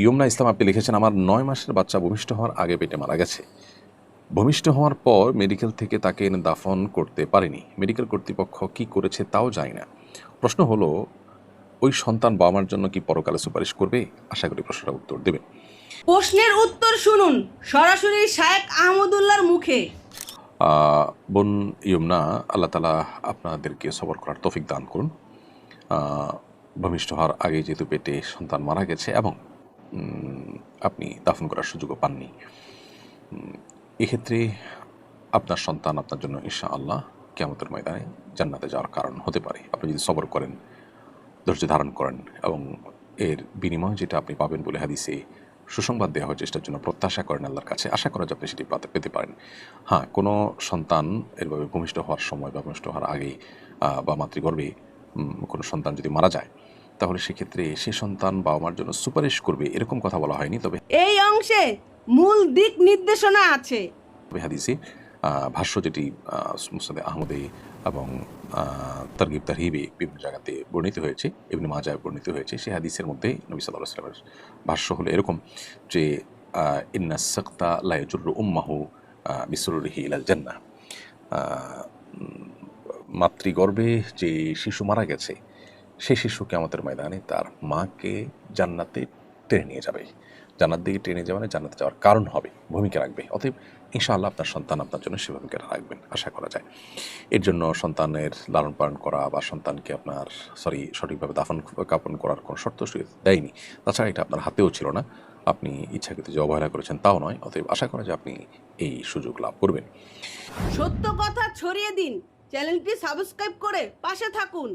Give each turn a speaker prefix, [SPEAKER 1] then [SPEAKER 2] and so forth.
[SPEAKER 1] ইয়মনা ইসলাম আপনি লিখেছেন, আমার 9 মাসের বাচ্চা ভূমিষ্ঠ হওয়ার আগে পেটে মারা গেছে। ভূমিষ্ঠ হওয়ার পর মেডিকেল থেকে তাকে এনে দাফন করতে পারেনি। মেডিকেল কর্তৃপক্ষ কি করেছে তাও জানি না। প্রশ্ন হলো, ওই সন্তান বাবা মার জন্য কি পরকালে সুপারিশ করবে? আশা করি প্রশ্নটা উত্তর দেবেন।
[SPEAKER 2] প্রশ্নের উত্তর শুনুন সরাসরি শায়েখ আহমদুল্লাহর মুখে।
[SPEAKER 1] বোন ইয়মনা, আল্লাহ তালা আপনাদেরকে সবর করার তৌফিক দান করুন। ভূমিষ্ঠ হওয়ার আগে যেহেতু পেটে সন্তান মারা গেছে এবং আপনি দাফন করার সুযোগও পাননি, এক্ষেত্রে আপনার সন্তান আপনার জন্য ইনশাআল্লাহ কিয়ামতের ময়দানে জান্নাতে যাওয়ার কারণ হতে পারে। আপনি যদি সবর করেন, ধৈর্য ধারণ করেন এবং এর বিনিময় যেটা আপনি পাবেন বলে হাদিসে সুসংবাদ দেওয়া হয়, চেষ্টার জন্য প্রত্যাশা করেন আল্লাহর কাছে, আশা করা যে আপনি সেটি পেতে পারেন। হ্যাঁ, কোনো সন্তান এরভাবে ভূমিষ্ঠ হওয়ার সময় বা ভূমিষ্ঠ হওয়ার আগেই বা মাতৃগর্ভে কোনো সন্তান যদি মারা যায়, তাহলে সেক্ষেত্রে সে সন্তান বাবা মার জন্য সুপারিশ করবে এরকম কথা বলা হয়নি। তবে
[SPEAKER 2] এই অংশে মূল দিক নির্দেশনা আছে।
[SPEAKER 1] হাদিসে ভাষ্য যেটি মুসনাদে আহমদে এবং তারগিব তারহিবে বিভিন্ন জায়গাতে বর্ণিত হয়েছে, ইবনে মাজায় বর্ণিত হয়েছে, সেই হাদিসের মধ্যে নবী সাল্লাল্লাহু আলাইহি ওয়াসাল্লামের ভাষ্য হলো এরকম যে ইন্না সাকতা লা ইয়াজুরু উম্মাহু বিসুররিহি ইলাল জান্নাহ। মাতৃগর্ভে যে শিশু মারা গেছে, সেই শিশু কিয়ামতের ময়দানে তার মাকে জান্নাতে টেনে নিয়ে যাবে। জান্নাত দিকে টেনে যাওয়া মানে জান্নাতে যাওয়ার কারণ হবে, ভূমিকা রাখবে। অতএব ইনশাআল্লাহ আপনার সন্তান আপনার জন্য সে ভূমিকা রাখবেন, আশা করা যায়। এর জন্য সন্তানের লালন পালন করা বা সন্তানকে আপনার সঠিকভাবে দাফন কাফন করার কোনো শর্ত দেয়নি। তাছাড়া এটা আপনার হাতেও ছিল না, আপনি ইচ্ছাকৃত যে অবহেলা করেছেন তাও নয়। অতএব আশা করা যায় আপনি এই সুযোগ লাভ করবেন।
[SPEAKER 2] সত্য কথা ছড়িয়ে দিন, চ্যানেলটি সাবস্ক্রাইব করে পাশে থাকুন।